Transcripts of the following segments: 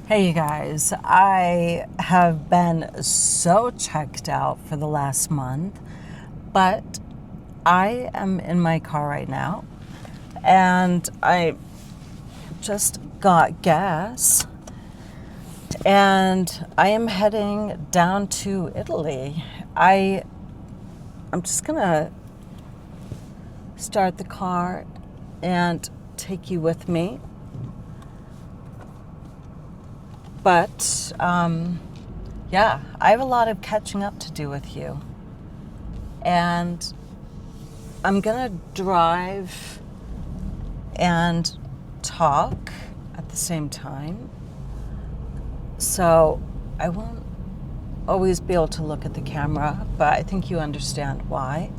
Hey you guys, I have been so checked out for the last month, but I am in my car right now and I just got gas and I am heading down to Italy. I'm just gonna start the car and take you with me. But yeah, I have a lot of catching up to do with you. And I'm going to drive and talk at the same time. So I won't always be able to look at the camera, but I think you understand why.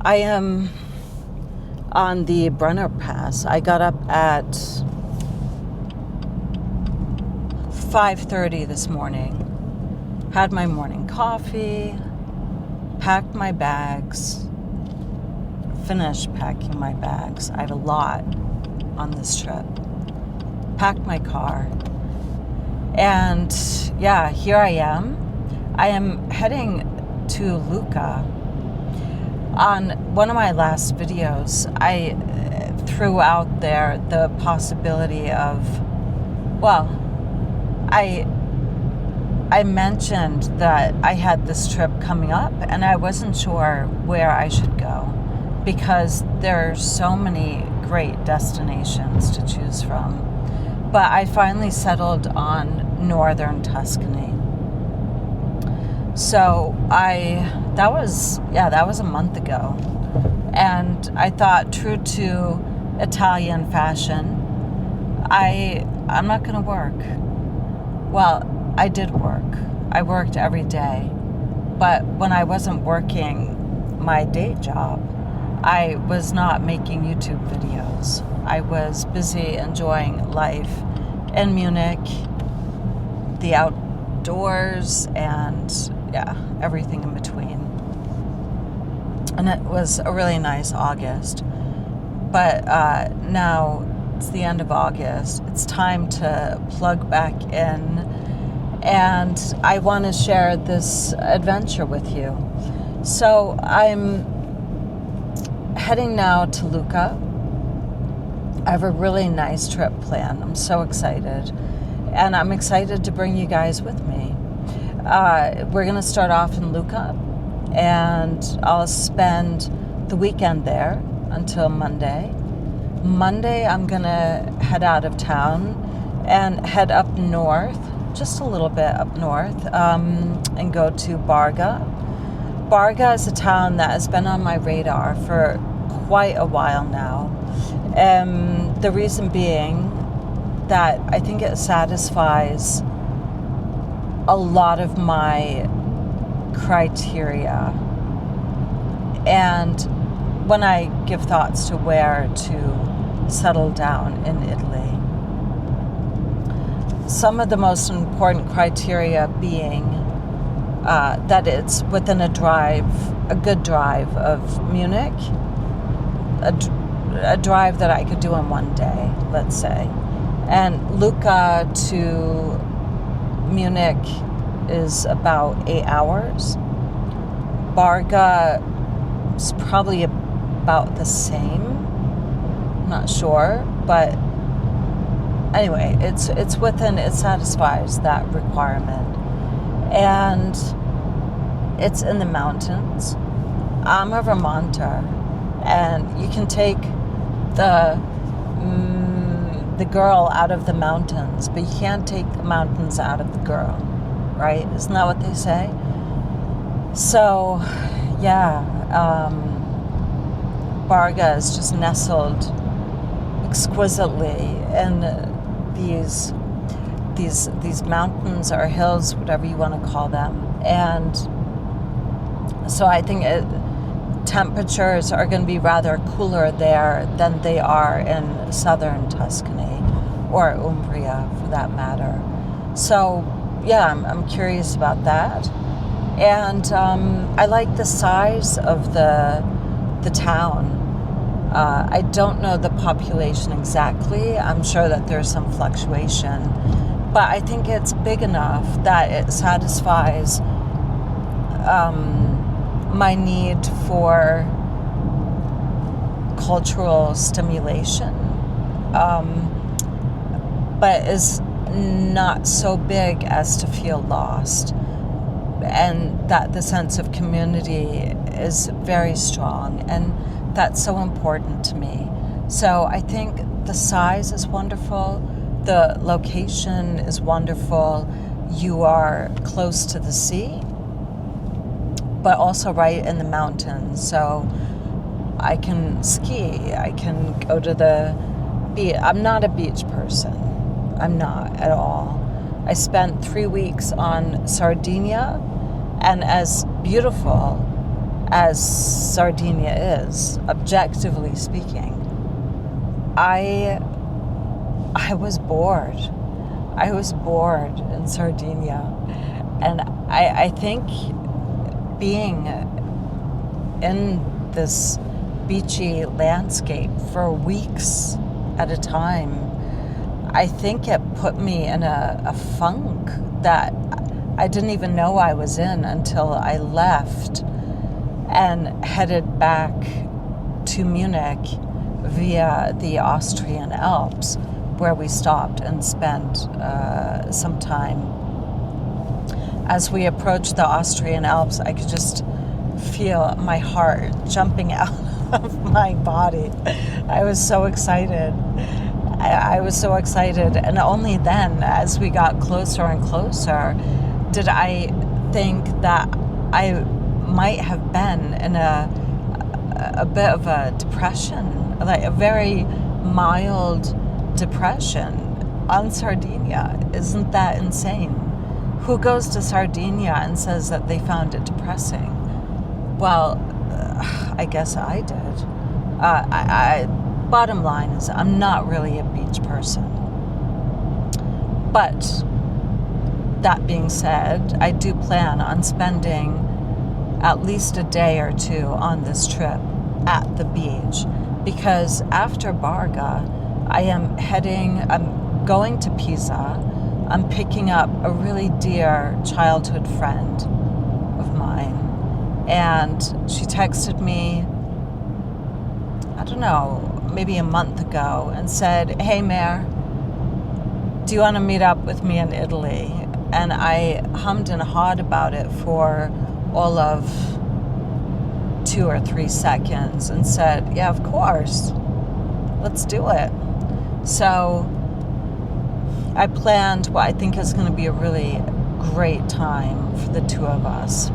I am on the Brenner Pass. I got up at 5:30 this morning, had my morning coffee, packed my bags, finished packing my bags. I have a lot on this trip. Packed my car. And yeah, here I am. I am heading to Lucca. On one of my last videos, I threw out there the possibility of, well, I mentioned that I had this trip coming up and I wasn't sure where I should go because there are so many great destinations to choose from. But I finally settled on northern Tuscany. So that was a month ago. And I thought, true to Italian fashion, I'm not going to work. Well, I did work. I worked every day. But when I wasn't working my day job, I was not making YouTube videos. I was busy enjoying life in Munich, the outdoors, and yeah, everything in between. And it was a really nice August. But now it's the end of August. It's time to plug back in, and I want to share this adventure with you. So I'm heading now to Lucca. I have a really nice trip planned. I'm so excited, and I'm excited to bring you guys with me. We're going to start off in Lucca, and I'll spend the weekend there until Monday. Monday, I'm going to head out of town and head up north, just a little bit up north, and go to Barga. Barga is a town that has been on my radar for quite a while now. The reason being that I think it satisfies a lot of my criteria. And when I give thoughts to where to settle down in Italy, some of the most important criteria being that it's within a good drive of Munich, a drive that I could do in one day, let's say. And Lucca to Munich is about 8 hours. Barga is probably about the same. I'm not sure, but anyway, it satisfies that requirement. And it's in the mountains. I'm a Vermonter, and you can take the girl out of the mountains, but you can't take the mountains out of the girl, right? Isn't that what they say? So, yeah, Barga is just nestled exquisitely in these mountains or hills, whatever you want to call them. And so I think temperatures are going to be rather cooler there than they are in southern Tuscany or Umbria, for that matter. So yeah, I'm curious about that. And I like the size of the town. I don't know the population exactly. I'm sure that there's some fluctuation, but I think it's big enough that it satisfies my need for cultural stimulation, but is not so big as to feel lost, and that the sense of community is very strong, and that's so important to me. So I think the size is wonderful, the location is wonderful, you are close to the sea, but also right in the mountains, so I can ski, I can go to the beach. I'm not a beach person. I'm not at all. I spent 3 weeks on Sardinia, and as beautiful as Sardinia is, objectively speaking, I was bored. I was bored in Sardinia. And I think being in this beachy landscape for weeks at a time, I think it put me in a funk that I didn't even know I was in until I left and headed back to Munich via the Austrian Alps, where we stopped and spent some time. As we approached the Austrian Alps, I could just feel my heart jumping out of my body. I was so excited. I was so excited. And only then, as we got closer and closer, did I think that I might have been in a bit of a depression, like a very mild depression on Sardinia. Isn't that insane? Who goes to Sardinia and says that they found it depressing? Well, I guess I did. Bottom line is, I'm not really a beach person. But that being said, I do plan on spending at least a day or two on this trip at the beach, because after Barga, I'm going to Pisa. I'm picking up a really dear childhood friend of mine, and she texted me, I don't know, maybe a month ago, and said, "Hey Mare, do you want to meet up with me in Italy?" And I hummed and hawed about it for all of 2 or 3 seconds and said, "Yeah, of course, let's do it." So I planned what I think is going to be a really great time for the two of us.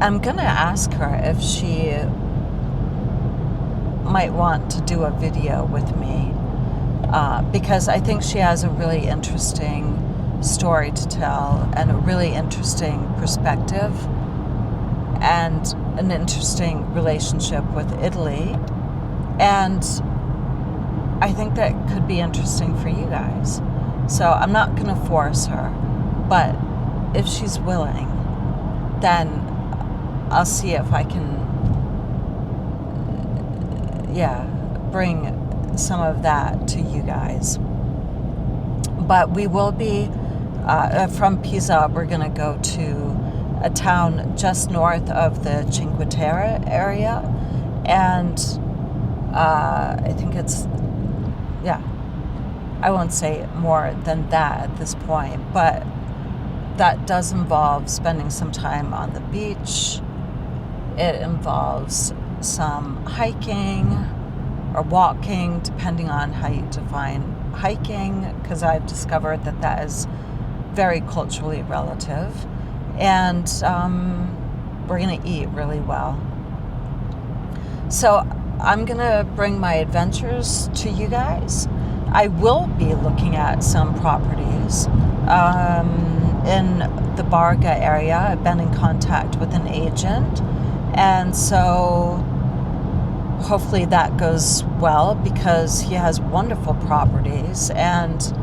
I'm going to ask her if she might want to do a video with me, because I think she has a really interesting story to tell and a really interesting perspective and an interesting relationship with Italy, and I think that could be interesting for you guys. So I'm not going to force her, but if she's willing, then I'll see if I can bring some of that to you guys. But we will be from Pisa, we're going to go to a town just north of the Cinque Terre area, and I think it's, I won't say more than that at this point, but that does involve spending some time on the beach. It involves some hiking or walking, depending on how you define hiking, because I've discovered that that is very culturally relative. And we're going to eat really well. So I'm going to bring my adventures to you guys. I will be looking at some properties in the Barga area. I've been in contact with an agent, and so hopefully that goes well, because he has wonderful properties, and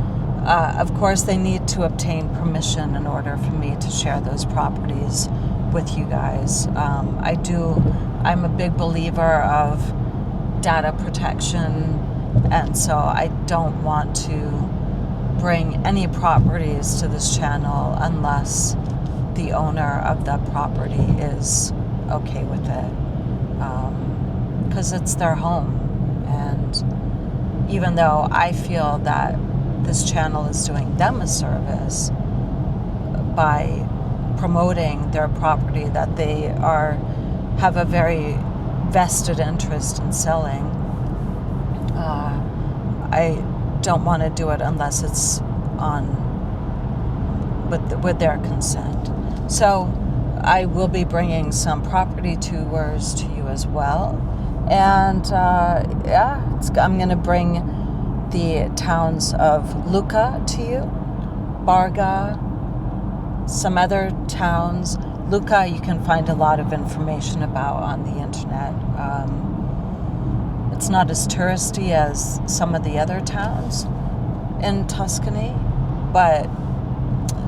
of course they need to obtain permission in order for me to share those properties with you guys. I'm a big believer of data protection, and so I don't want to bring any properties to this channel unless the owner of the property is okay with it, because it's their home. And even though I feel that this channel is doing them a service by promoting their property that they have a very vested interest in selling, I don't want to do it unless it's with their consent. So I will be bringing some property tours to you as well. And I'm going to bring the towns of Lucca to you, Barga, some other towns. Lucca you can find a lot of information about on the internet. It's not as touristy as some of the other towns in Tuscany, but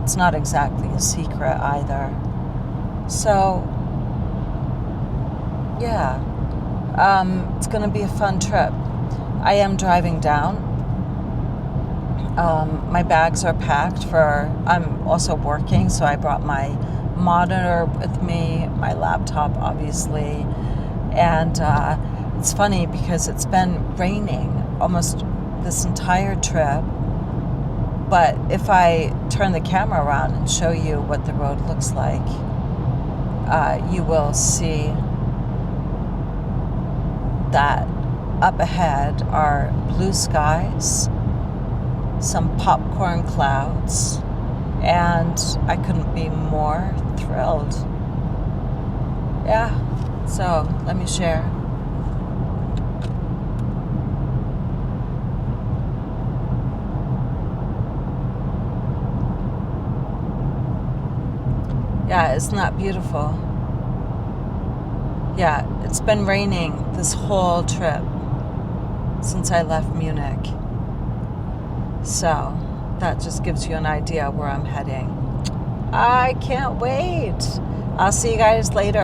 it's not exactly a secret either. So, yeah, it's going to be a fun trip. I am driving down. My bags are packed I'm also working, so I brought my monitor with me, my laptop, obviously. And it's funny because it's been raining almost this entire trip. But if I turn the camera around and show you what the road looks like, you will see that up ahead are blue skies, some popcorn clouds, and I couldn't be more thrilled. Yeah, so let me share. Yeah, isn't that beautiful? Yeah, it's been raining this whole trip since I left Munich. So that just gives you an idea where I'm heading. I can't wait. I'll see you guys later.